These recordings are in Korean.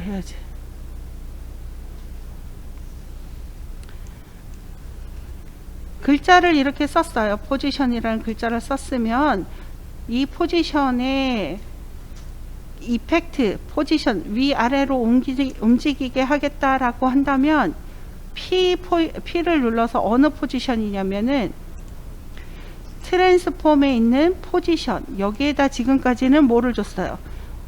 해야지. 글자를 이렇게 썼어요. 포지션이라는 글자를 썼으면 이 포지션의 이펙트, 포지션 위아래로 움직이게 하겠다라고 한다면 P를 눌러서 어느 포지션이냐면은 트랜스폼에 있는 포지션, 여기에다 지금까지는 뭐를 줬어요?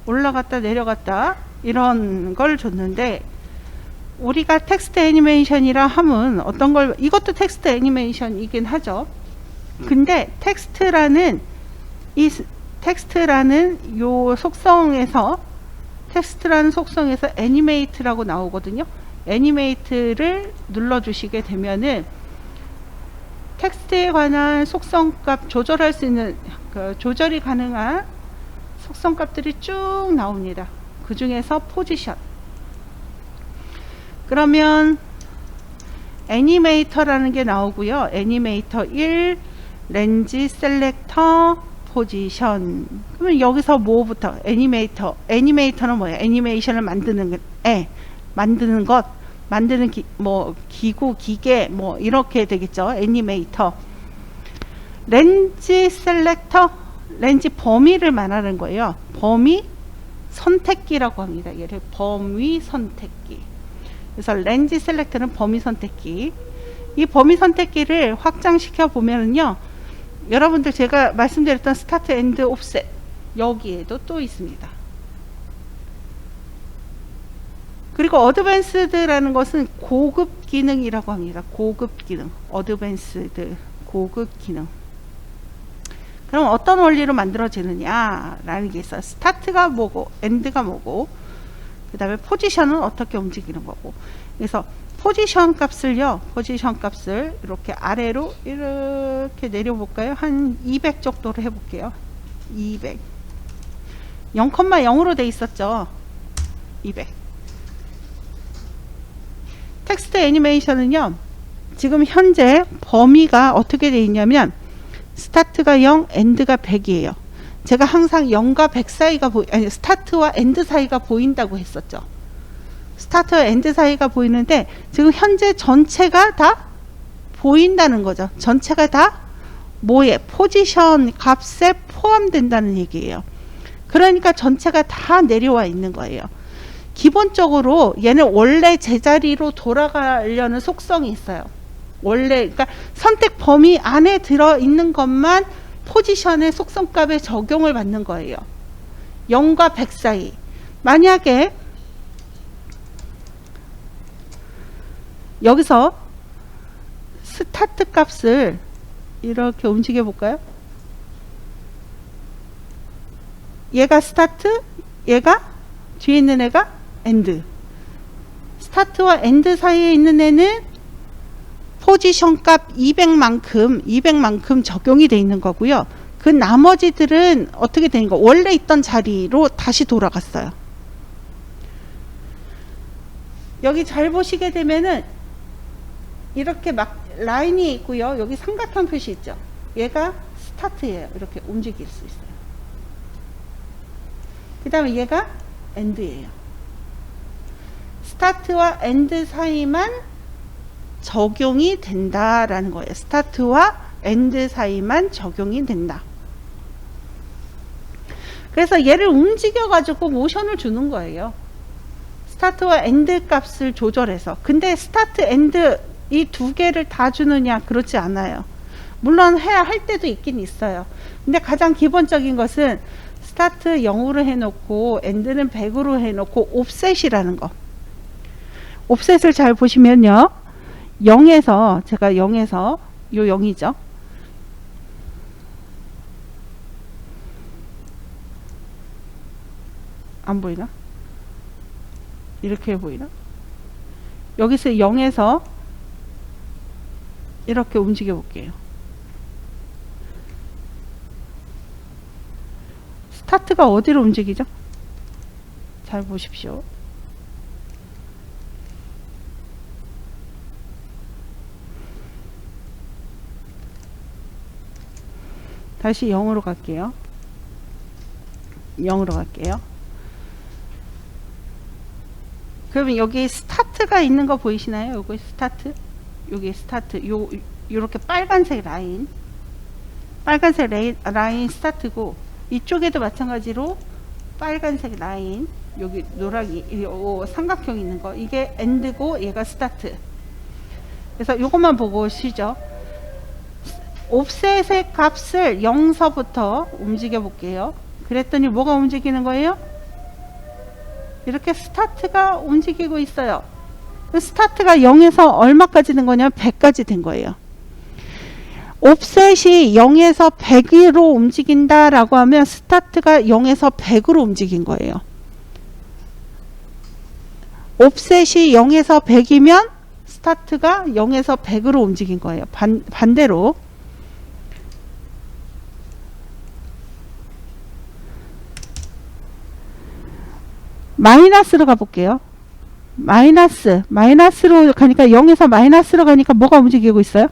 올라갔다 내려갔다 이런 걸 줬는데, 우리가 텍스트 애니메이션이라 함은 어떤 걸, 이것도 텍스트 애니메이션이긴 하죠. 근데 텍스트라는 요 속성에서, 텍스트라는 속성에서 애니메이트라고 나오거든요. 애니메이트를 눌러주시게 되면은 텍스트에 관한 속성값 조절할 수 있는 조절이 가능한 속성값들이 쭉 나옵니다. 그 중에서 포지션. 그러면 애니메이터라는 게 나오고요. 애니메이터 1, 렌즈 셀렉터, 포지션. 그러면 여기서 뭐부터? 애니메이터는 뭐예요? 애니메이션을 만드는 것, 만드는 기구, 기계, 뭐 이렇게 되겠죠. 애니메이터. 렌즈 셀렉터, 렌즈 범위를 말하는 거예요. 범위 선택기라고 합니다. 얘를 범위 선택기. 그래서 렌즈 셀렉터는 범위 선택기. 이 범위 선택기를 확장시켜 보면은요, 여러분들 제가 말씀드렸던 스타트 엔드 옵셋, 여기에도 또 있습니다. 그리고 어드밴스드라는 것은 고급 기능이라고 합니다. 고급 기능. 어드밴스드, 고급 기능. 그럼 어떤 원리로 만들어지느냐라는 게 있어요. 스타트가 뭐고, 엔드가 뭐고, 그 다음에 포지션은 어떻게 움직이는 거고. 그래서 포지션 값을요, 포지션 값을 이렇게 아래로 이렇게 내려볼까요? 한 200 정도로 해볼게요. 200. 0,0으로 돼 있었죠. 200. 텍스트 애니메이션은요, 지금 현재 범위가 어떻게 되어 있냐면 스타트가 0, 엔드가 100이에요. 제가 항상 0과 100 사이가 스타트와 엔드 사이가 보인다고 했었죠. 스타트와 엔드 사이가 보이는데 지금 현재 전체가 다 보인다는 거죠. 전체가 다 뭐에? 포지션 값에 포함된다는 얘기예요. 그러니까 전체가 다 내려와 있는 거예요. 기본적으로 얘는 원래 제자리로 돌아가려는 속성이 있어요. 원래, 그러니까 선택 범위 안에 들어있는 것만 포지션의 속성값에 적용을 받는 거예요. 0과 100 사이. 만약에 여기서 스타트 값을 이렇게 움직여 볼까요? 얘가 스타트, 얘가 뒤에 있는 애가 엔드. 스타트와 엔드 사이에 있는 애는 포지션 값 200만큼 적용이 되어 있는 거고요. 그 나머지들은 어떻게 되는 거? 원래 있던 자리로 다시 돌아갔어요. 여기 잘 보시게 되면은 이렇게 막 라인이 있고요. 여기 삼각형 표시 있죠. 얘가 스타트예요. 이렇게 움직일 수 있어요. 그 다음에 얘가 엔드예요. 스타트와 엔드 사이만 적용이 된다라는 거예요. 스타트와 엔드 사이만 적용이 된다. 그래서 얘를 움직여 가지고 모션을 주는 거예요. 스타트와 엔드 값을 조절해서. 근데 스타트, 엔드 이 두 개를 다 주느냐? 그렇지 않아요. 물론 해야 할 때도 있긴 있어요. 근데 가장 기본적인 것은 스타트 0으로 해놓고 엔드는 100으로 해놓고 옵셋이라는 거. 옵셋을 잘 보시면요, 0에서, 제가 0에서, 요 0이죠. 안 보이나? 이렇게 보이나? 여기서 0에서 이렇게 움직여 볼게요. 스타트가 어디로 움직이죠? 잘 보십시오. 다시 0으로 갈게요. 0으로 갈게요. 그러면 여기 스타트가 있는 거 보이시나요? 여기 스타트, 여기 스타트, 요렇게 빨간색 라인, 빨간색 라인 스타트고, 이쪽에도 마찬가지로 빨간색 라인, 여기 노랗게 삼각형 있는 거, 이게 엔드고 얘가 스타트. 그래서 요것만 보고 오시죠. 옵셋의 값을 0서부터 움직여 볼게요. 그랬더니 뭐가 움직이는 거예요? 이렇게 스타트가 움직이고 있어요. 스타트가 0에서 얼마까지 된 거냐면 100까지 된 거예요. 옵셋이 0에서 100으로 움직인다라고 하면 스타트가 0에서 100으로 움직인 거예요. 옵셋이 0에서 100이면 스타트가 0에서 100으로 움직인 거예요. 반대로 마이너스로 가볼게요. 마이너스로 가니까 0에서 마이너스로 가니까 뭐가 움직이고 있어요?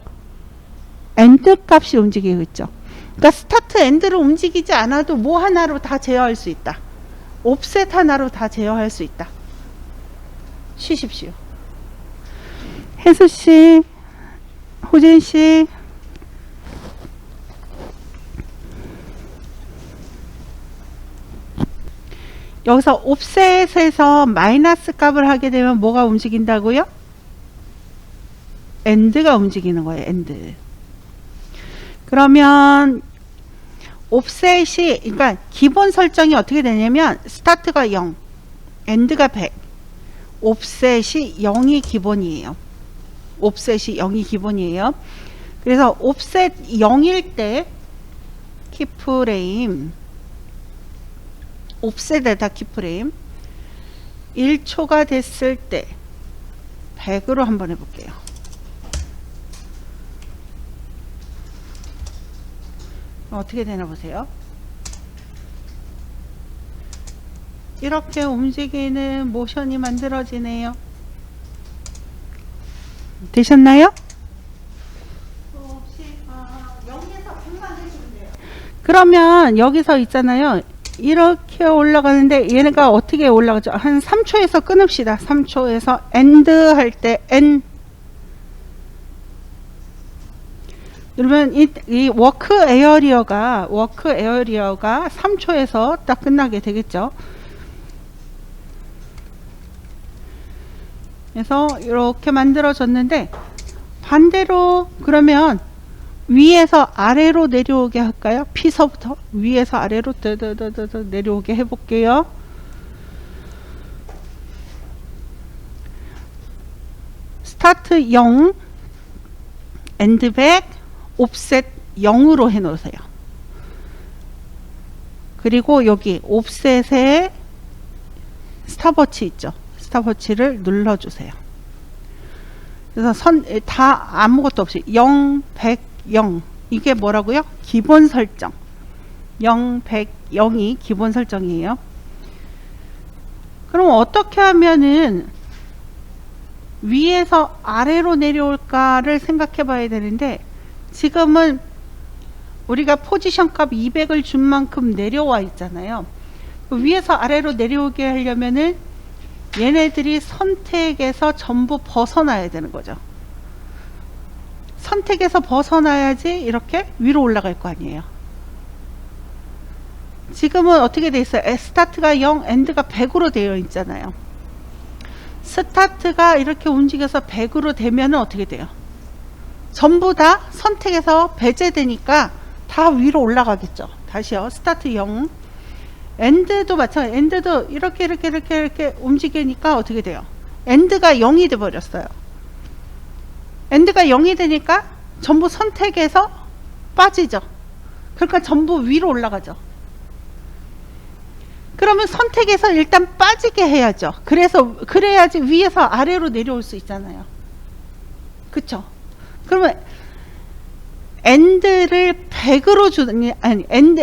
엔드 값이 움직이고 있죠. 그러니까 스타트 엔드로 움직이지 않아도 뭐 하나로 다 제어할 수 있다. 옵셋 하나로 다 제어할 수 있다. 쉬십시오. 혜수씨, 호진씨, 여기서 옵셋에서 마이너스 값을 하게 되면 뭐가 움직인다고요? 엔드가 움직이는 거예요. 엔드. 그러면 옵셋이, 그러니까 기본 설정이 어떻게 되냐면 스타트가 0, 엔드가 100, 옵셋이 0이 기본이에요. 옵셋이 0이 기본이에요. 그래서 옵셋 0일 때 키프레임, 옵셋에다 키프레임 1초가 됐을 때 100으로 한번 해볼게요. 어떻게 되나 보세요. 이렇게 움직이는 모션이 만들어지네요. 되셨나요? 그러면 여기서 있잖아요. 이렇게 올라가는데 얘네가 어떻게 올라가죠? 한 3초에서 끊읍시다. 3초에서 엔드 할 때 N. 그러면 이 워크 에어리어가 3초에서 딱 끝나게 되겠죠. 그래서 이렇게 만들어졌는데, 반대로 그러면 위에서 아래로 내려오게 할까요? P서부터 위에서 아래로 내려오게 해볼게요. 스타트 0, 엔드 100, 옵셋 0으로 해놓으세요. 그리고 여기 옵셋에 스탑워치 있죠. 스탑워치를 눌러주세요. 그래서 다 아무것도 없이 0, 100, 0. 이게 뭐라고요? 기본 설정. 0, 100, 0이 기본 설정이에요. 그럼 어떻게 하면은 위에서 아래로 내려올까를 생각해 봐야 되는데, 지금은 우리가 포지션 값 200을 준 만큼 내려와 있잖아요. 위에서 아래로 내려오게 하려면은 얘네들이 선택에서 전부 벗어나야 되는 거죠. 선택에서 벗어나야지 이렇게 위로 올라갈 거 아니에요. 지금은 어떻게 돼 있어요? 스타트가 0, 엔드가 100으로 되어 있잖아요. 스타트가 이렇게 움직여서 100으로 되면 어떻게 돼요? 전부 다 선택에서 배제되니까 다 위로 올라가겠죠. 다시요. 스타트 0. 엔드도 마찬가지. 엔드도 이렇게 움직이니까 어떻게 돼요? 엔드가 0이 돼 버렸어요. 엔드가 0이 되니까 전부 선택에서 빠지죠. 그러니까 전부 위로 올라가죠. 그러면 선택에서 일단 빠지게 해야죠. 그래야지 위에서 아래로 내려올 수 있잖아요. 그쵸? 그러면 엔드를 100으로 주느냐,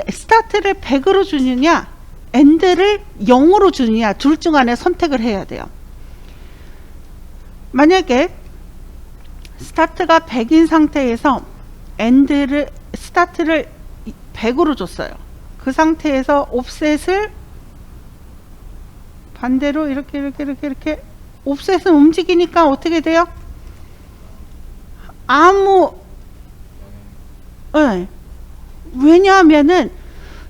스타트를 100으로 주느냐, 엔드를 0으로 주느냐, 둘 중 안에 선택을 해야 돼요. 만약에 스타트가 100인 상태에서 스타트를 100으로 줬어요. 그 상태에서 옵셋을 반대로 이렇게 옵셋은 움직이니까 어떻게 돼요? 아무, 네. 왜냐하면은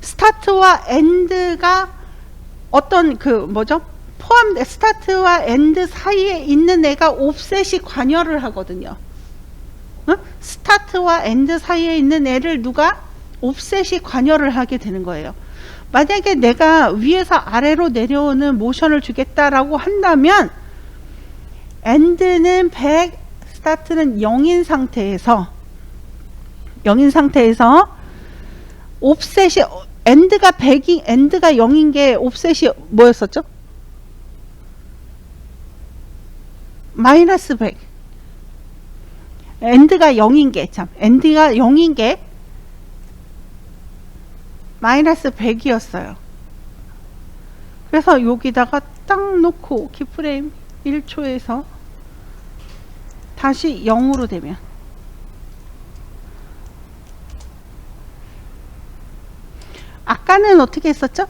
스타트와 엔드가 어떤 그 뭐죠? 스타트와 엔드 사이에 있는 애가 옵셋이 관여를 하거든요. 스타트와 엔드 사이에 있는 애를 누가? 옵셋이 관여를 하게 되는 거예요. 만약에 내가 위에서 아래로 내려오는 모션을 주겠다라고 한다면 엔드는 100, 스타트는 0인 상태에서 옵셋이 엔드가 0인 게 옵셋이 뭐였었죠? 마이너스 100. 엔드가 0인 게 마이너스 100이었어요. 그래서 여기다가 딱 놓고 키프레임 1초에서 다시 0으로 되면 아까는 어떻게 했었죠?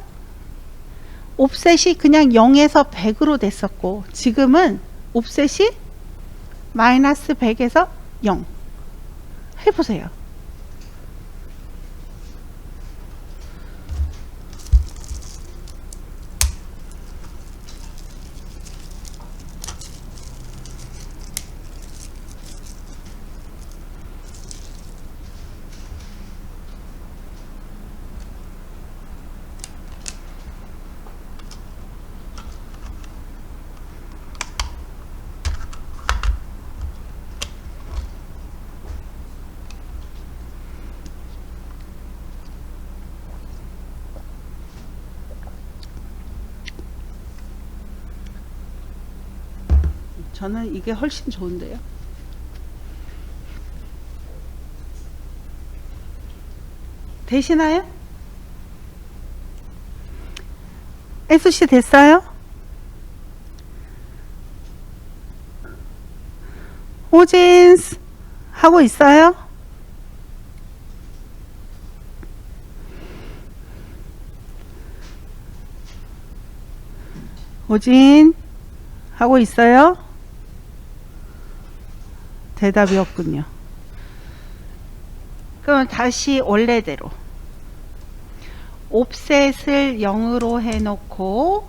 옵셋이 그냥 0에서 100으로 됐었고 지금은 옵셋이 마이너스 100에서 0 해보세요. 저는 이게 훨씬 좋은데요. 되시나요? 애수씨 됐어요? 호진스 하고 있어요? 호진 하고 있어요? 대답이 없군요. 그럼 다시 원래대로 옵셋을 0으로 해놓고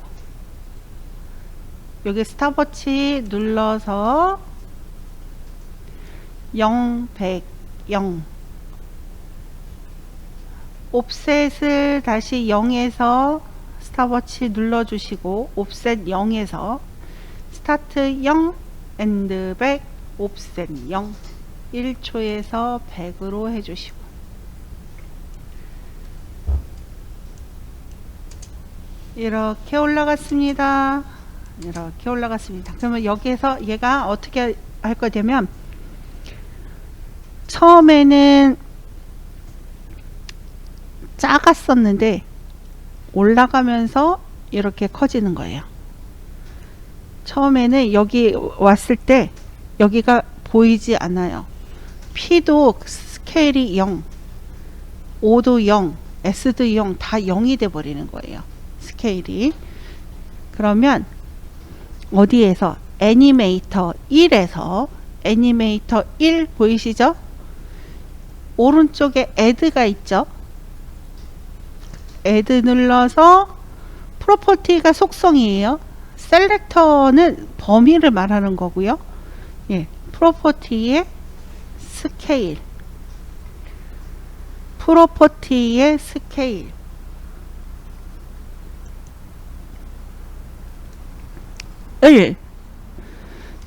여기 스탑워치 눌러서 0, 100, 0 옵셋을 다시 0에서 스탑워치 눌러주시고 옵셋 0에서 스타트 0, 엔드 100, 옵셋 0 1초에서 100으로 해주시고 이렇게 올라갔습니다. 이렇게 올라갔습니다. 그러면 여기에서 얘가 어떻게 할 거냐면 처음에는 작았었는데 올라가면서 이렇게 커지는 거예요. 처음에는 여기 왔을 때 여기가 보이지 않아요. P도 스케일이 0, O도 0, S도 0, 다 0이 돼 버리는 거예요. 스케일이. 그러면 어디에서 애니메이터 1에서 애니메이터 1 보이시죠? 오른쪽에 add가 있죠. add 눌러서 프로퍼티가 속성이에요. 셀렉터는 범위를 말하는 거고요. 예, 프로퍼티의 스케일, 프로퍼티의 스케일 을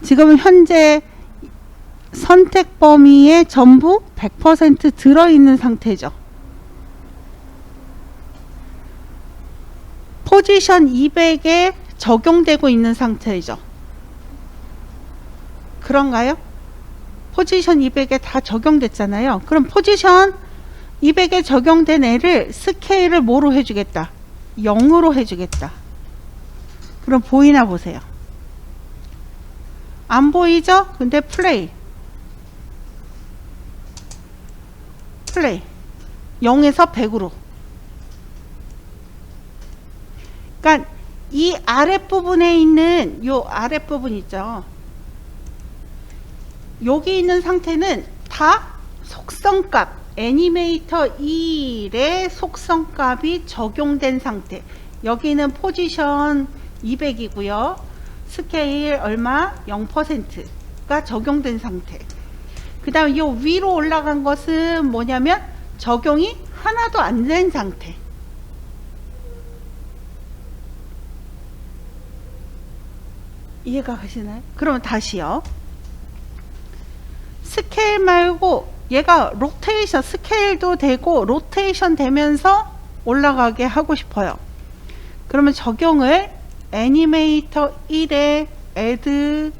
지금 현재 선택 범위에 전부 100% 들어있는 상태죠. 포지션 200에 적용되고 있는 상태죠. 그런가요? 포지션 200에 다 적용됐잖아요. 그럼 포지션 200에 적용된 애를 스케일을 뭐로 해주겠다? 0으로 해주겠다. 그럼 보이나 보세요. 안 보이죠? 근데 플레이 0에서 100으로. 그러니까 이 아랫부분에 있는 요 아랫부분 있죠. 여기 있는 상태는 다 속성값, 애니메이터 1의 속성값이 적용된 상태. 여기는 포지션 200이고요. 스케일 얼마? 0%가 적용된 상태. 그 다음 이 위로 올라간 것은 뭐냐면 적용이 하나도 안 된 상태. 이해가 가시나요? 그러면 다시요. 스케일 말고 얘가 로테이션, 스케일도 되고 로테이션 되면서 올라가게 하고 싶어요. 그러면 적용을 애니메이터 1에 add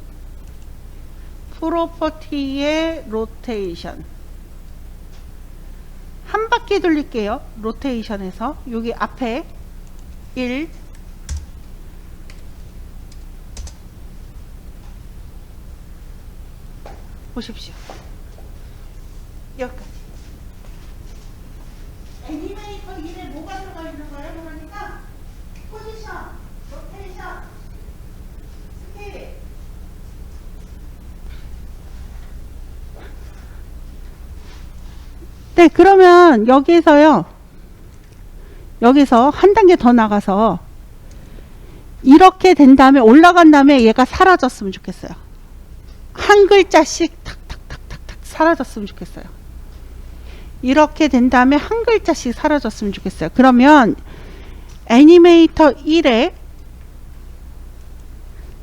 프로퍼티의 로테이션 한 바퀴 돌릴게요. 로테이션에서 여기 앞에 1 보십시오. 여기까지. 애니메이터 1에 뭐가 들어가 있는 거예요? 그러니까 포지션, 로테이션, 스케일. 네, 그러면 여기서요. 여기서 한 단계 더 나가서 이렇게 된 다음에 올라간 다음에 얘가 사라졌으면 좋겠어요. 한 글자씩 탁탁탁탁탁 사라졌으면 좋겠어요. 이렇게 된 다음에 한 글자씩 사라졌으면 좋겠어요. 그러면 애니메이터 1의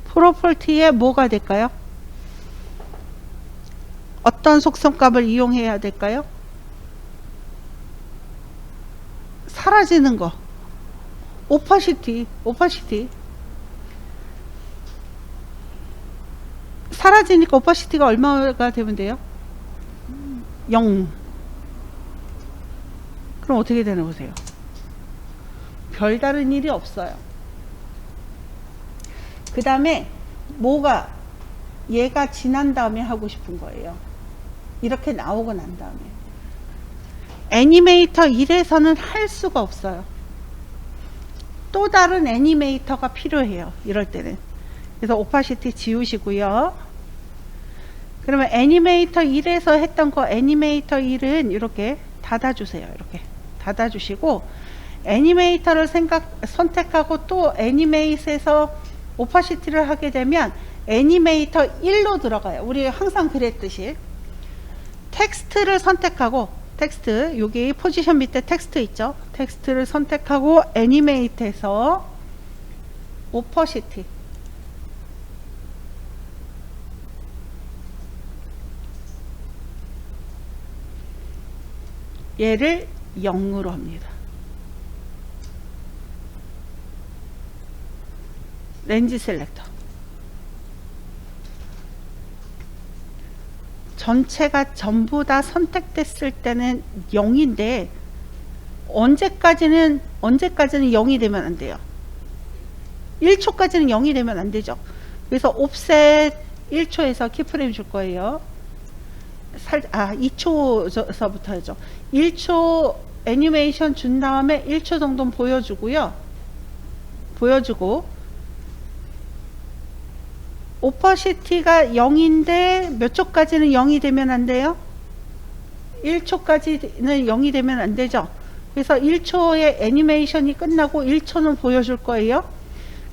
프로퍼티에 뭐가 될까요? 어떤 속성값을 이용해야 될까요? 사라지는 거. 오파시티. 사라지니까 오파시티가 얼마가 되면 돼요? 0. 그럼 어떻게 되나 보세요. 별다른 일이 없어요. 그 다음에 뭐가 얘가 지난 다음에 하고 싶은 거예요. 이렇게 나오고 난 다음에 애니메이터 1에서는 할 수가 없어요. 또 다른 애니메이터가 필요해요. 이럴 때는. 그래서 오파시티 지우시고요. 그러면 애니메이터 1에서 했던 거 애니메이터 1은 이렇게 닫아주세요. 이렇게 닫아주시고 애니메이터를 선택하고 또 애니메이트에서 오파시티를 하게 되면 애니메이터 1로 들어가요. 우리 항상 그랬듯이 텍스트를 선택하고 텍스트 여기 포지션 밑에 텍스트 있죠. 텍스트를 선택하고 애니메이트에서 오퍼시티 얘를 0으로 합니다. 렌즈 셀렉터 전체가 전부 다 선택됐을 때는 0인데 언제까지는 0이 되면 안 돼요. 1초까지는 0이 되면 안 되죠. 그래서 옵셋 1초에서 키프레임 줄 거예요. 2초서부터 하죠. 1초 애니메이션 준 다음에 1초 정도는 보여주고요. 보여주고 오퍼시티가 0인데 몇 초까지는 0이 되면 안 돼요? 1초까지는 0이 되면 안 되죠. 그래서 1초의 애니메이션이 끝나고 1초는 보여줄 거예요.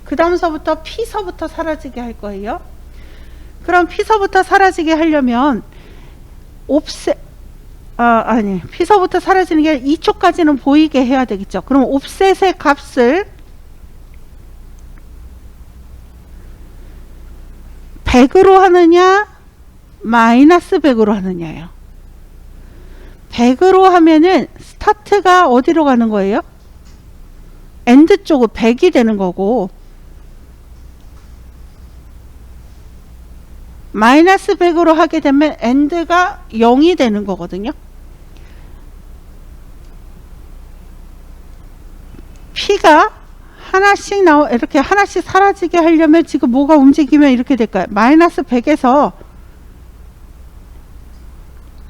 그 다음서부터 P서부터 사라지게 할 거예요. 그럼 P서부터 사라지게 하려면 옵셋 P서부터 사라지는 게 2초까지는 보이게 해야 되겠죠. 그럼 옵셋의 값을 100으로 하느냐 마이너스 100으로 하느냐예요. 100으로 하면은 스타트가 어디로 가는 거예요? 엔드 쪽으로 100이 되는 거고 마이너스 100으로 하게 되면 엔드가 0이 되는 거거든요. P가 하나씩 이렇게 하나씩 사라지게 하려면 지금 뭐가 움직이면 이렇게 될까요? 마이너스 100에서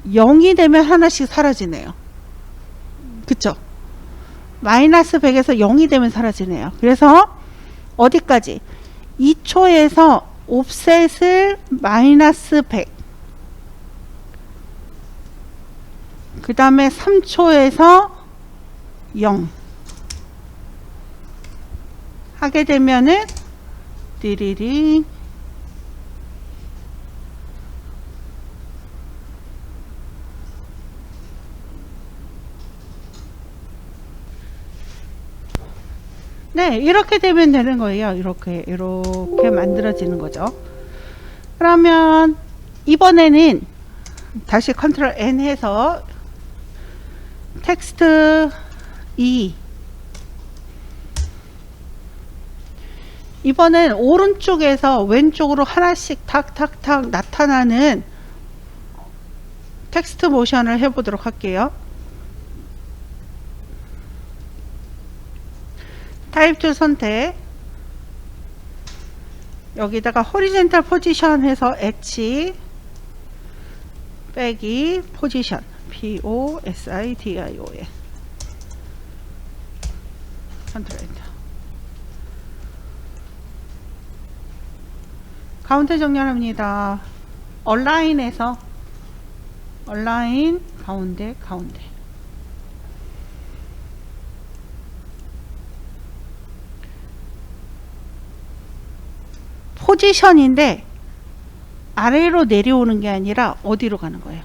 0이 되면 하나씩 사라지네요. 그쵸? 마이너스 100에서 0이 되면 사라지네요. 그래서 어디까지? 2초에서 옵셋을 마이너스 100. 그 다음에 3초에서 0 하게 되면은 띠리링 네, 이렇게 되면 되는 거예요. 이렇게 만들어지는 거죠. 그러면 이번에는 다시 컨트롤 N 해서 텍스트 2 이번엔 오른쪽에서 왼쪽으로 하나씩 탁탁탁 나타나는 텍스트 모션을 해보도록 할게요. 타입 툴 선택, 여기다가 호리젠탈 포지션 해서 H 빼기 포지션 POSITION 컨트롤 엔터. 가운데 정렬합니다. 얼라인에서 얼라인 가운데 포지션인데 아래로 내려오는 게 아니라 어디로 가는 거예요?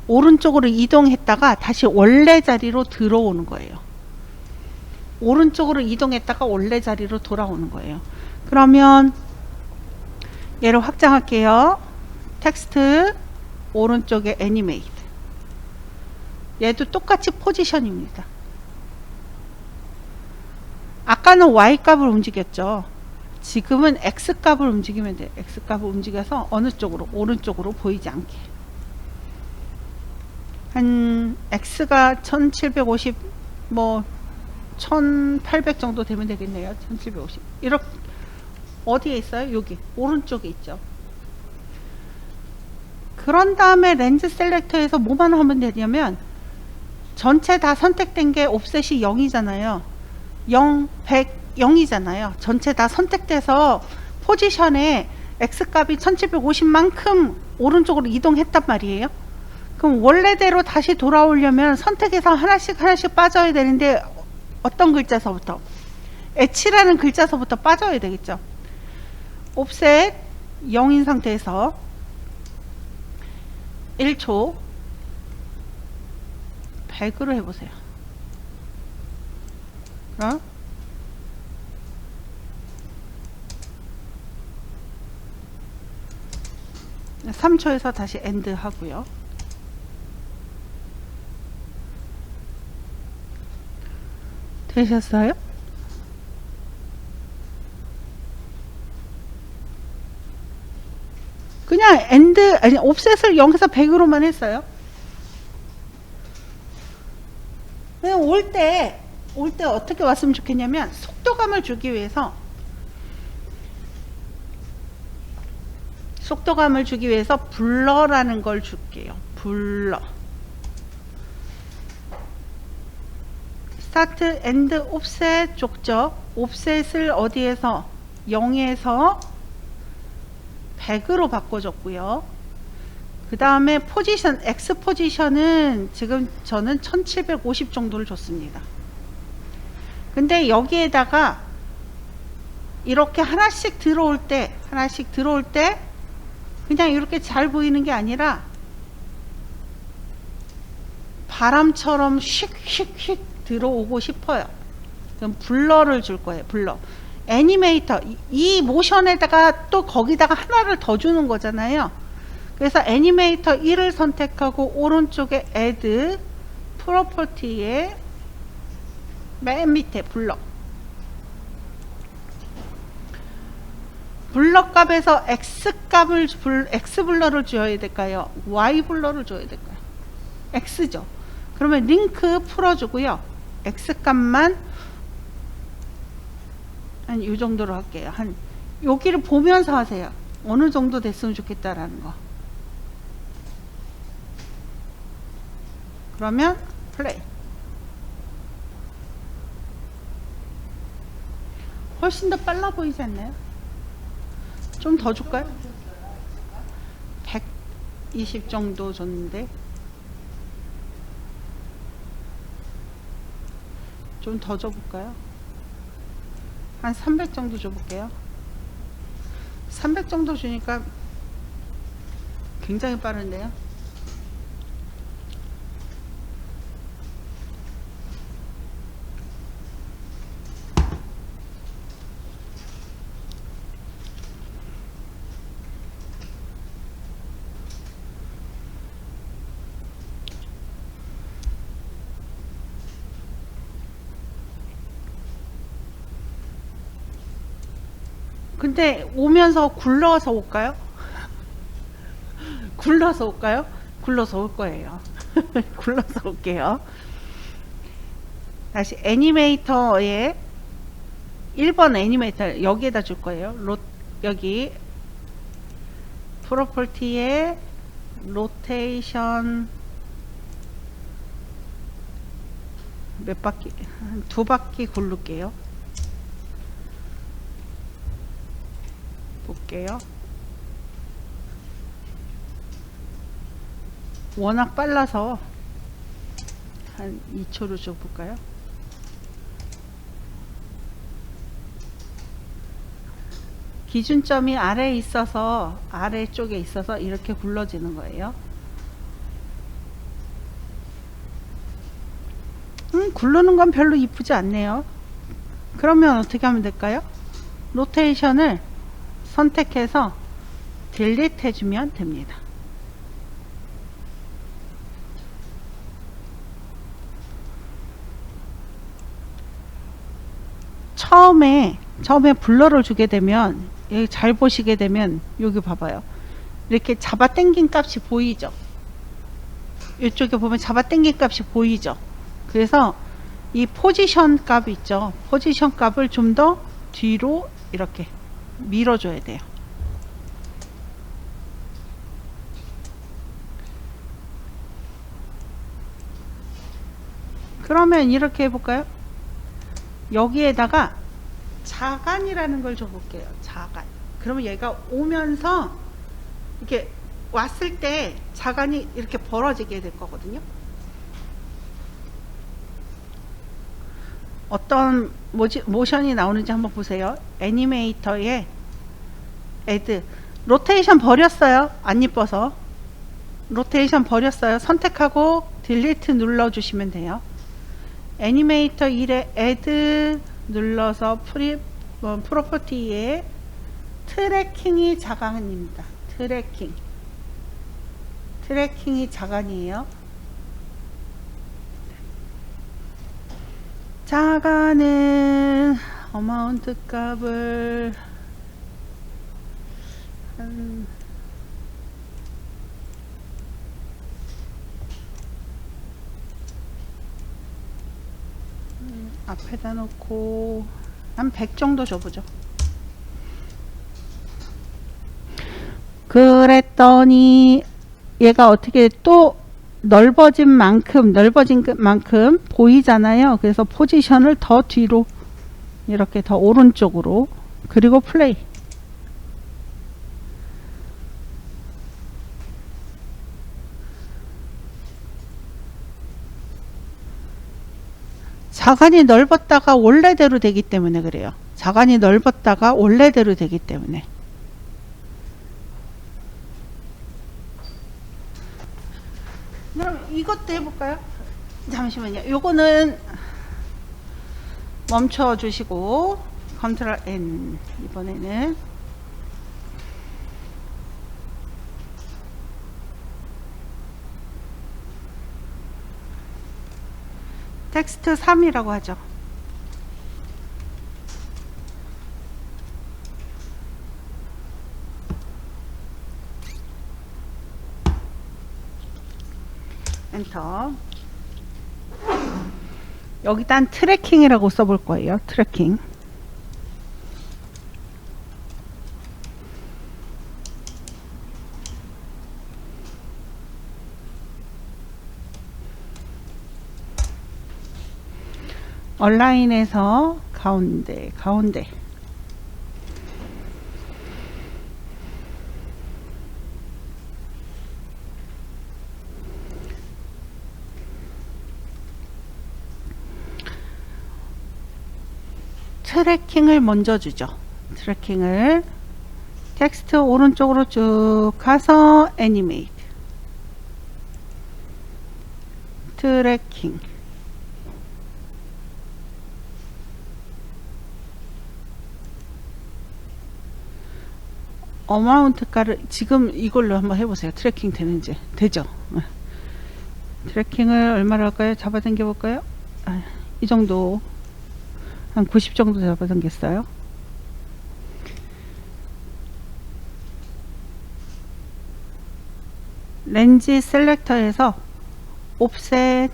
오른쪽으로 이동했다가 다시 원래 자리로 들어오는 거예요. 오른쪽으로 이동했다가 원래 자리로 돌아오는 거예요. 그러면 얘를 확장할게요. 텍스트 오른쪽에 애니메이트. 얘도 똑같이 포지션입니다. 아까는 Y 값을 움직였죠. 지금은 X 값을 움직이면 돼요. X 값을 움직여서 어느 쪽으로? 오른쪽으로 보이지 않게. 한 X가 1750 뭐 1800 정도 되면 되겠네요. 1750. 이렇게 어디에 있어요? 여기 오른쪽에 있죠. 그런 다음에 렌즈 셀렉터에서 뭐만 하면 되냐면 전체 다 선택된 게 옵셋이 0이잖아요. 0, 100, 0이잖아요. 전체 다 선택돼서 포지션에 X값이 1750만큼 오른쪽으로 이동했단 말이에요. 그럼 원래대로 다시 돌아오려면 선택해서 하나씩 빠져야 되는데 어떤 글자서부터? H라는 글자서부터 빠져야 되겠죠. 옵셋 0인 상태에서 1초 100으로 해보세요. 그럼 3초에서 다시 엔드 하고요. 되셨어요? 그냥 엔드 아니 옵셋을 0에서 100으로만 했어요. 그냥 올 때 어떻게 왔으면 좋겠냐면 속도감을 주기 위해서 블러라는 걸 줄게요. 블러. 스타트 엔드 옵셋 족적. 옵셋을 어디에서 0에서 100으로 바꿔줬고요. 그 다음에 포지션, X 포지션은 지금 저는 1750 정도를 줬습니다. 근데 여기에다가 이렇게 하나씩 들어올 때 그냥 이렇게 잘 보이는 게 아니라 바람처럼 휙휙휙 들어오고 싶어요. 그럼 블러를 줄 거예요. 블러. 애니메이터. 이 모션에다가 또 거기다가 하나를 더 주는 거잖아요. 그래서 애니메이터 1을 선택하고 오른쪽에 add 프로퍼티에 맨 밑에 블러. 블러 값에서 X 값을 X 블러를 줘야 될까요? Y 블러를 줘야 될까요? X죠. 그러면 링크 풀어주고요. X 값만 한 이 정도로 할게요. 한 여기를 보면서 하세요. 어느 정도 됐으면 좋겠다라는 거. 그러면 플레이. 훨씬 더 빨라 보이지 않나요? 좀 더 줄까요? 120 정도 줬는데 좀 더 줘볼까요? 한 300 정도 줘볼게요. 300 정도 주니까 굉장히 빠른데요. 근데 오면서 굴러서 올까요? 굴러서 올까요? 굴러서 올 거예요. 굴러서 올게요. 다시 애니메이터에 1번 애니메이터 여기에다 줄 거예요. 여기 프로퍼티에 로테이션 몇 바퀴? 한 2바퀴 굴릴게요. 볼게요. 워낙 빨라서 한 2초로 줘볼까요? 기준점이 아래에 있어서 아래쪽에 있어서 이렇게 굴러지는 거예요. 굴르는 건 별로 이쁘지 않네요. 그러면 어떻게 하면 될까요? 로테이션을 선택해서 딜리트 해주면 됩니다. 처음에 블러를 주게 되면 여기 잘 보시게 되면 여기 봐봐요. 이렇게 잡아 당긴 값이 보이죠? 이쪽에 보면 잡아 당긴 값이 보이죠? 그래서 이 포지션 값 있죠? 포지션 값을 좀 더 뒤로 이렇게 밀어줘야 돼요. 그러면 이렇게 해볼까요? 여기에다가 자간이라는 걸 줘볼게요. 자간. 그러면 얘가 오면서 이렇게 왔을 때 자간이 이렇게 벌어지게 될 거거든요. 어떤 모션이 나오는지 한번 보세요. 애니메이터에 애드 로테이션 버렸어요. 안 이뻐서 로테이션 버렸어요. 선택하고 딜리트 눌러주시면 돼요. 애니메이터 1에 애드 눌러서 프로퍼티에 트래킹이 자간입니다. 트래킹이 자간이에요. 자간은 어마운트 값을 앞에다 놓고 한 100 정도 줘보죠. 그랬더니 얘가 어떻게 또 넓어진 만큼 보이잖아요. 그래서 포지션을 더 뒤로 이렇게 더 오른쪽으로 그리고 플레이. 자간이 넓었다가 원래대로 되기 때문에 그래요. 자간이 넓었다가 원래대로 되기 때문에. 그럼 이것도 해볼까요? 잠시만요. 요거는 멈춰 주시고 컨트롤 N. 이번에는 텍스트 3이라고 하죠. 엔터. 여기다 트래킹이라고 써볼 거예요. 트래킹. 얼라인에서 가운데 트래킹을 먼저 주죠. 트래킹을 텍스트 오른쪽으로 쭉 가서 애니메이트 트래킹 어마운트가를 지금 이걸로 한번 해보세요. 트래킹 되는지. 되죠? 트래킹을 얼마로 할까요? 잡아당겨 볼까요? 이 정도 한 90 정도 잡아당겼어요. 렌즈 셀렉터에서 옵셋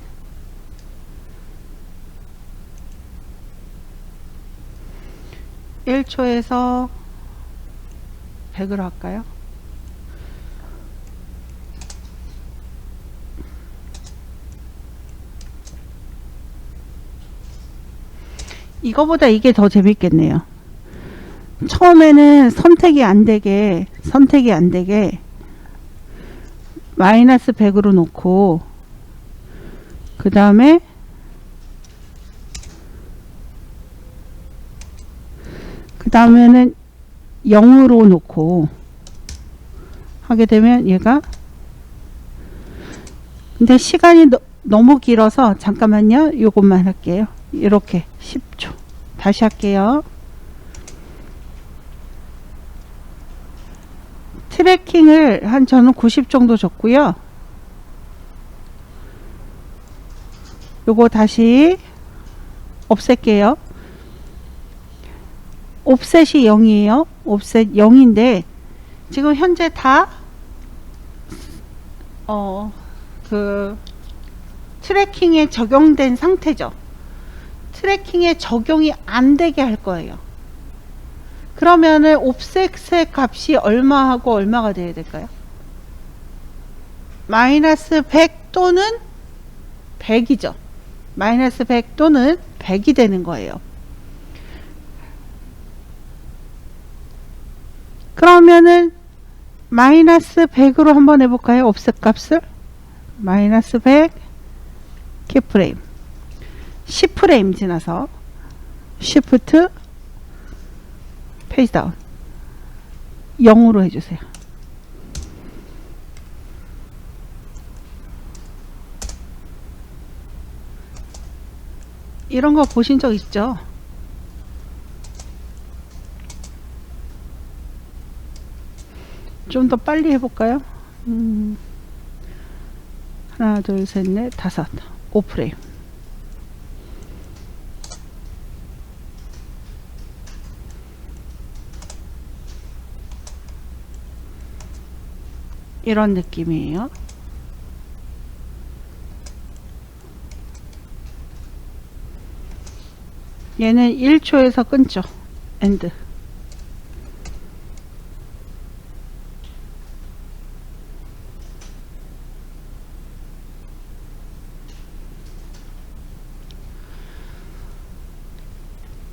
(1초에서) 100으로 할까요? 이거보다 이게 더 재밌겠네요. 처음에는 선택이 안 되게 마이너스 100으로 놓고 그 다음에 그 다음에는 0으로 놓고 하게 되면 얘가 근데 시간이 너무 길어서 잠깐만요. 요것만 할게요. 이렇게 10초 다시 할게요. 트래킹을 한 저는 90 정도 줬고요. 요거 다시 없앨게요. 옵셋이 0이에요. 옵셋 0인데 지금 현재 다 트래킹에 적용된 상태죠. 트래킹에 적용이 안 되게 할 거예요. 그러면은 옵셋의 값이 얼마하고 얼마가 돼야 될까요? 마이너스 100 또는 100이죠. 마이너스 100 또는 100이 되는 거예요. 그러면은 마이너스 100으로 한번 해볼까요? 옵셋 값을 마이너스 100 키프레임 10프레임 지나서 Shift 페이지 다운 0으로 해주세요. 이런 거 보신 적 있죠? 좀 더 빨리 해볼까요? 하나, 둘, 셋, 넷, 다섯, 5프레임. 이런 느낌이에요. 얘는 1초에서 끊죠. 엔드.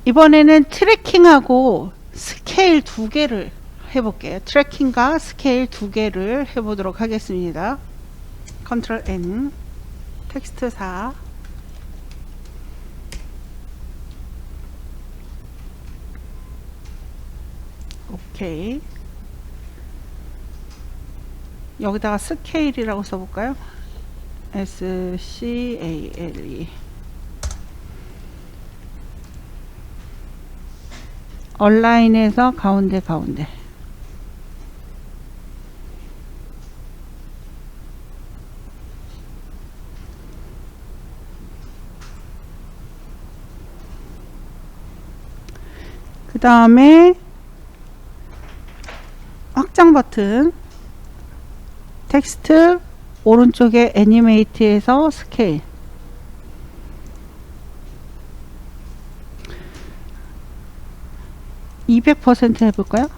이번에는 트래킹하고 스케일 2개를 해볼게요. 트래킹과 스케일 2개를 해보도록 하겠습니다. 컨트롤 N 텍스트 4 오케이. 여기다가 스케일이라고 써볼까요? SCALE 얼라인에서 가운데 그 다음에 확장 버튼 텍스트 오른쪽에 애니메이트에서 스케일 200% 해볼까요?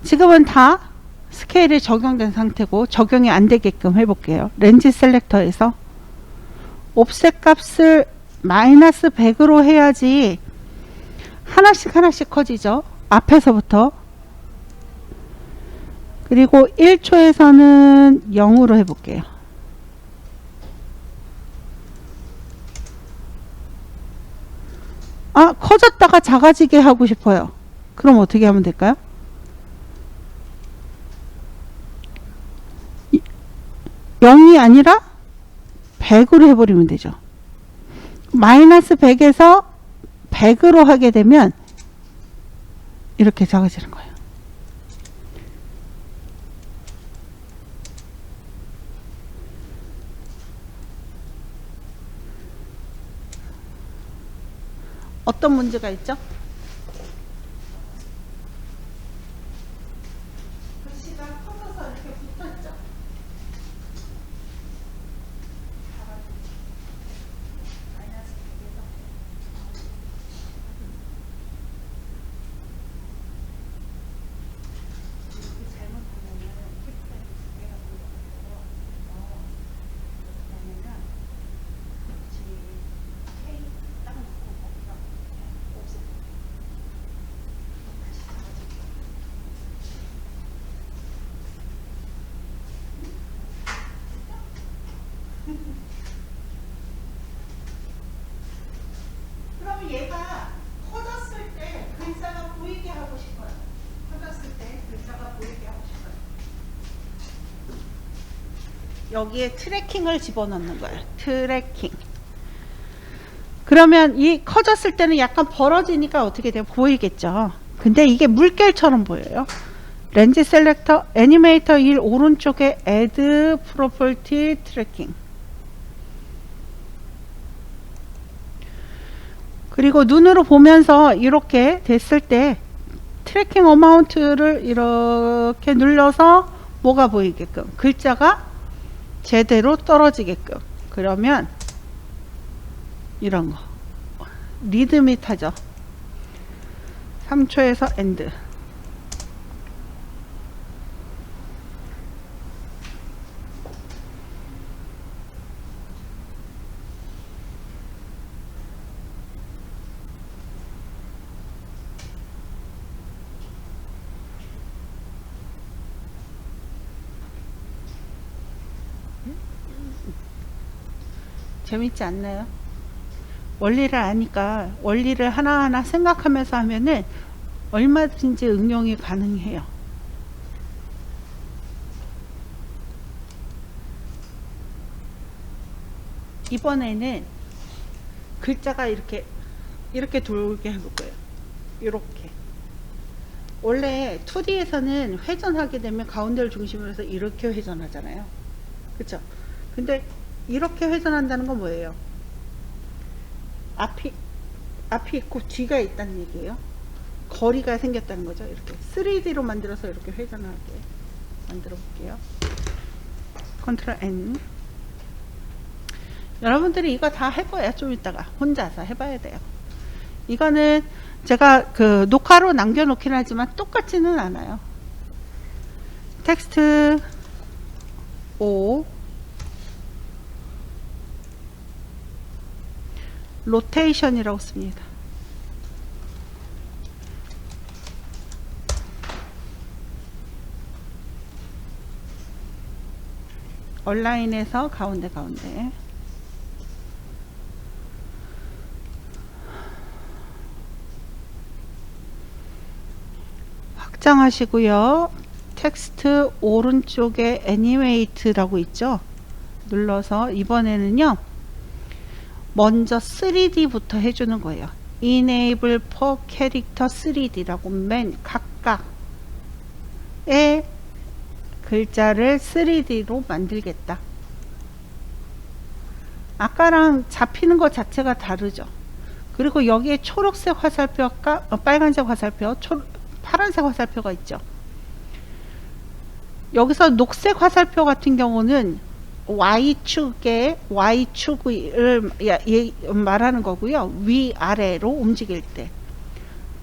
지금은 다 스케일이 적용된 상태고 적용이 안 되게끔 해볼게요. 렌즈 셀렉터에서 옵셋 값을 마이너스 100으로 해야지 하나씩 커지죠. 앞에서부터. 그리고 1초에서는 0으로 해볼게요. 아, 커졌다가 작아지게 하고 싶어요. 그럼 어떻게 하면 될까요? 0이 아니라 100으로 해버리면 되죠. 마이너스 100에서 100으로 하게 되면 이렇게 작아지는 거예요. 어떤 문제가 있죠? 글씨가 커져서 이렇게 붙어있죠. 그럼 얘가 커졌을 때 글자가 보이게 하고 싶어요. 커졌을 때 글자가 보이게 하고 싶어요. 여기에 트래킹을 집어넣는 거예요. 트래킹. 그러면 이 커졌을 때는 약간 벌어지니까 어떻게 돼요? 보이겠죠. 근데 이게 물결처럼 보여요. 렌즈 셀렉터 애니메이터 1 오른쪽에 Add Property Tracking. 그리고 눈으로 보면서 이렇게 됐을 때 트래킹 어마운트를 이렇게 눌러서 뭐가 보이게끔, 글자가 제대로 떨어지게끔. 그러면 이런 거 리듬이 타죠. 3초에서 엔드. 재밌지 않나요? 원리를 아니까 원리를 하나하나 생각하면서 하면은 얼마든지 응용이 가능해요. 이번에는 글자가 이렇게 돌게 해볼 거예요. 이렇게. 원래 2D에서는 회전하게 되면 가운데를 중심으로 해서 이렇게 회전하잖아요. 그쵸? 근데 이렇게 회전한다는 건 뭐예요? 앞이 있고 뒤가 있다는 얘기예요. 거리가 생겼다는 거죠. 이렇게 3D로 만들어서 이렇게 회전하게 만들어 볼게요. 컨트롤 N. 여러분들이 이거 다 할 거예요. 좀 이따가 혼자서 해봐야 돼요. 이거는 제가 그 녹화로 남겨놓긴 하지만 똑같지는 않아요. 텍스트 O 로테이션이라고 씁니다. 온라인에서 가운데 확장하시고요. 텍스트 오른쪽에 애니메이트라고 있죠. 눌러서 이번에는요. 먼저 3D부터 해주는 거예요. Enable per character 3D라고 맨 각각의 글자를 3D로 만들겠다. 아까랑 잡히는 것 자체가 다르죠. 그리고 여기에 초록색 화살표가 빨간색 화살표, 파란색 화살표가 있죠. 여기서 녹색 화살표 같은 경우는 Y축을 말하는 거고요. 위아래로 움직일 때.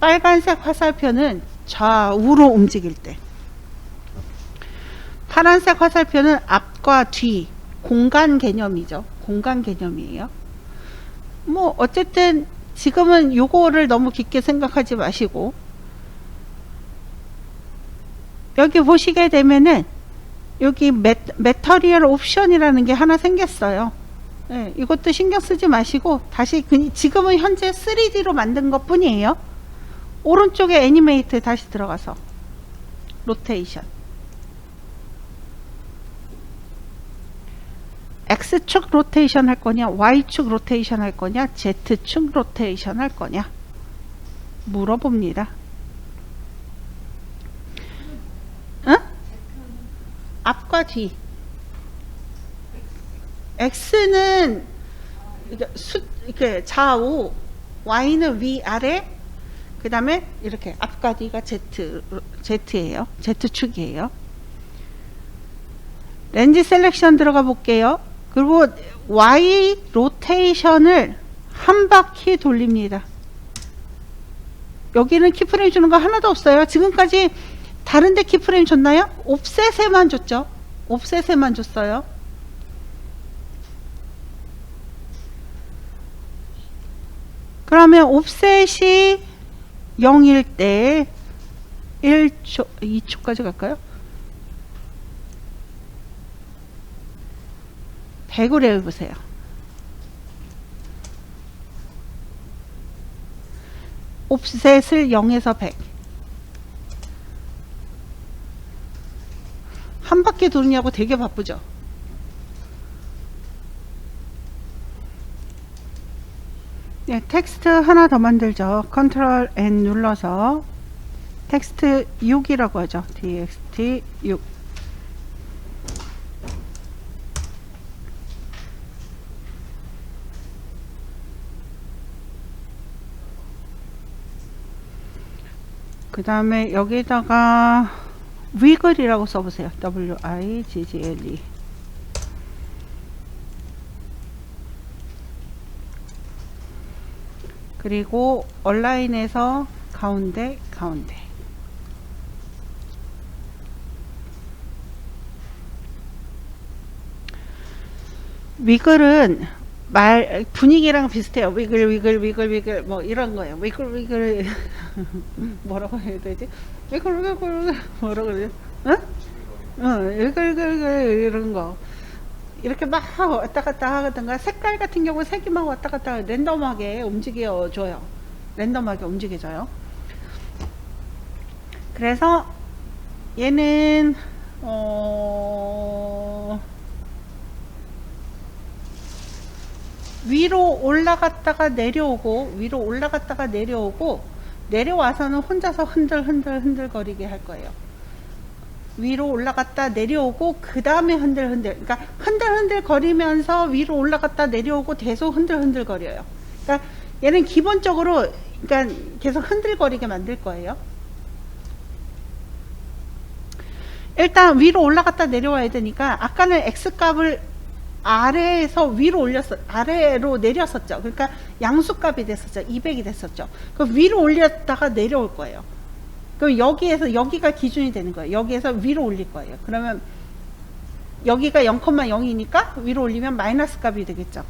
빨간색 화살표는 좌우로 움직일 때. 파란색 화살표는 앞과 뒤, 공간 개념이죠. 공간 개념이에요. 뭐 어쨌든 지금은 요거를 너무 깊게 생각하지 마시고 여기 보시게 되면은 여기 매터리얼 옵션이라는 게 하나 생겼어요. 네, 이것도 신경 쓰지 마시고 다시 지금은 현재 3D로 만든 것 뿐이에요. 오른쪽에 애니메이트 다시 들어가서 로테이션. X축 로테이션 할 거냐, Y축 로테이션 할 거냐, Z축 로테이션 할 거냐 물어봅니다. 응? 앞과 뒤. X는 이렇게 좌우, Y는 위 아래, 그 다음에 이렇게 앞과 뒤가 Z예요. Z축이에요. 렌즈 셀렉션 들어가 볼게요. 그리고 Y 로테이션을 한 바퀴 돌립니다. 여기는 키프레임 주는 거 하나도 없어요. 지금까지 다른데 키프레임 줬나요? 옵셋에만 줬죠. 옵셋에만 줬어요. 그러면 옵셋이 0일 때 1초, 2초까지 갈까요? 100으로 해보세요. 옵셋을 0에서 100. 한 바퀴 도느냐고 되게 바쁘죠. 네, 텍스트 하나 더 만들죠. 컨트롤 N 눌러서 텍스트 6이라고 하죠. txt 6. 그 다음에 여기다가 위글이라고 써보세요. wiggle. 그리고 얼라인에서 가운데. 위글은 말 분위기랑 비슷해요. 위글 뭐 이런 거예요. 위글 뭐라고 해야 되지? 위글 뭐라고 그래요? 응? 위글 이런 거. 이렇게 막 왔다 갔다 하든가, 색깔 같은 경우 색이 막 왔다 갔다 랜덤하게 움직여줘요. 랜덤하게 움직여져요. 그래서 얘는 위로 올라갔다가 내려오고, 위로 올라갔다가 내려오고, 내려와서는 혼자서 흔들 거리게 할 거예요. 위로 올라갔다 내려오고, 그 다음에 흔들. 그러니까 흔들 거리면서 위로 올라갔다 내려오고 계속 흔들 거려요. 그러니까 얘는 기본적으로 그러니까 계속 흔들 거리게 만들 거예요. 일단 위로 올라갔다 내려와야 되니까, 아까는 X값을 아래에서 위로 아래로 내렸었죠. 그러니까 양수값이 됐었죠. 200이 됐었죠. 그럼 위로 올렸다가 내려올 거예요. 그럼 여기가 기준이 되는 거예요. 여기에서 위로 올릴 거예요. 그러면 여기가 0,0이니까 위로 올리면 마이너스 값이 되겠죠.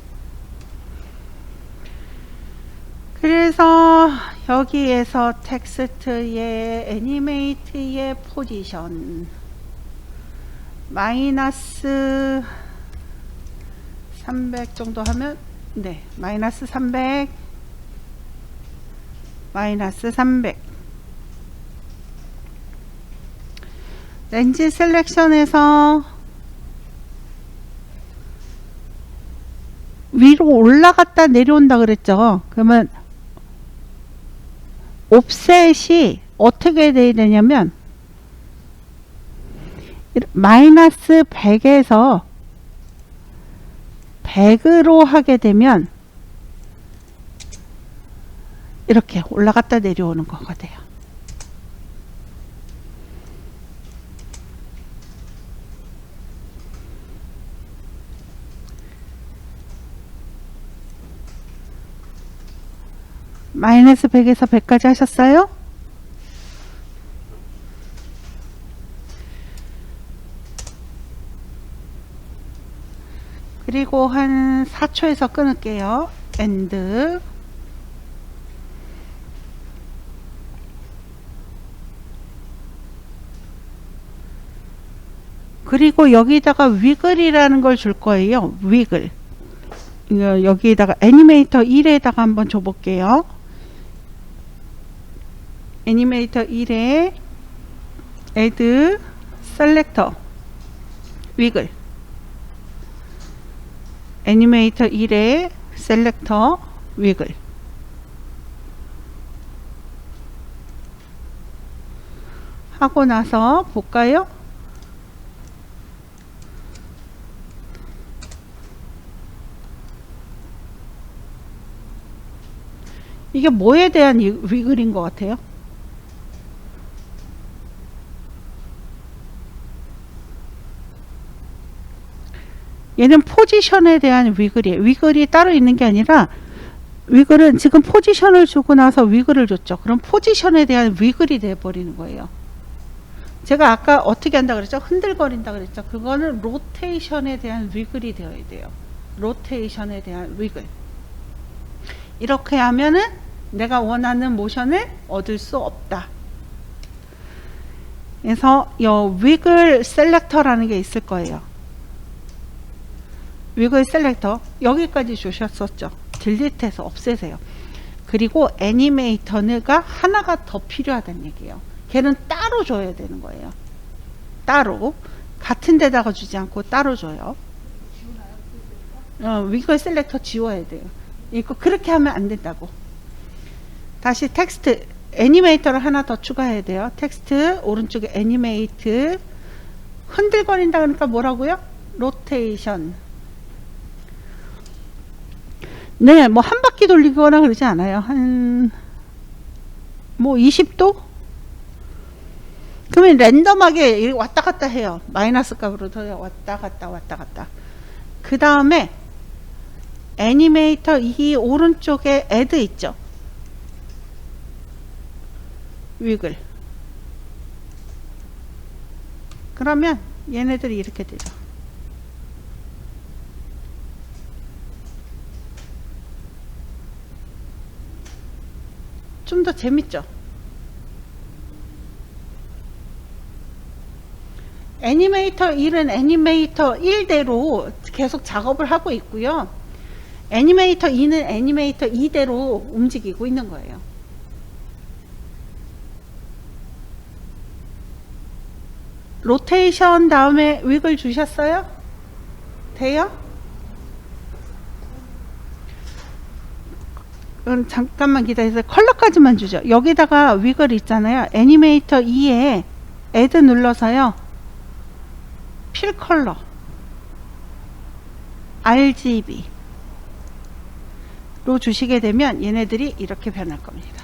그래서 여기에서 텍스트의 애니메이트의 포지션 마이너스 300 정도 하면, 네, 마이너스 300 렌즈 셀렉션에서 위로 올라갔다 내려온다 그랬죠. 그러면 옵셋이 어떻게 돼야 되냐면 마이너스 100에서 100으로 하게 되면 이렇게 올라갔다 내려오는 거가 돼요. 마이너스 100에서 100까지 하셨어요? 그리고 한 4초에서 끊을게요. 엔드. 그리고 여기다가 위글이라는 걸 줄 거예요. 위글. 여기에다가 애니메이터 1에다가 한번 줘볼게요. 애니메이터 1에 add 셀렉터 위글, 애니메이터 1에 셀렉터 위글. 하고 나서 볼까요? 이게 뭐에 대한 위글인 것 같아요? 얘는 포지션에 대한 위글이에요. 위글이 따로 있는 게 아니라, 위글은 지금 포지션을 주고 나서 위글을 줬죠. 그럼 포지션에 대한 위글이 돼버리는 거예요. 제가 아까 어떻게 한다 그랬죠? 흔들거린다 그랬죠? 그거는 로테이션에 대한 위글이 되어야 돼요. 로테이션에 대한 위글. 이렇게 하면은 내가 원하는 모션을 얻을 수 없다. 그래서 이 위글 셀렉터라는 게 있을 거예요. 위글 셀렉터 여기까지 주셨었죠. 딜리트해서 없애세요. 그리고 애니메이터가 하나가 더 필요하다는 얘기예요. 걔는 따로 줘야 되는 거예요. 따로 같은 데다가 주지 않고 따로 줘요. 위글 셀렉터 지워야 돼요. 이거 그렇게 하면 안 된다고. 다시 텍스트 애니메이터를 하나 더 추가해야 돼요. 텍스트 오른쪽에 애니메이트 흔들거린다 그러니까 뭐라고요? 로테이션. 네, 뭐 한 바퀴 돌리거나 그러지 않아요. 한 뭐 20도? 그러면 랜덤하게 왔다 갔다 해요. 마이너스 값으로 더 왔다 갔다 왔다 갔다. 그 다음에 애니메이터 이 오른쪽에 add 있죠. 위글. 그러면 얘네들이 이렇게 되죠. 좀 더 재밌죠? 애니메이터 1은 애니메이터 1대로 계속 작업을 하고 있고요. 애니메이터 2는 애니메이터 2대로 움직이고 있는 거예요. 로테이션 다음에 위글 주셨어요? 돼요? 잠깐만 기다리세요. 컬러까지만 주죠. 여기다가 위글 있잖아요. 애니메이터 2에 add 눌러서요. 필 컬러 RGB로 주시게 되면 얘네들이 이렇게 변할 겁니다.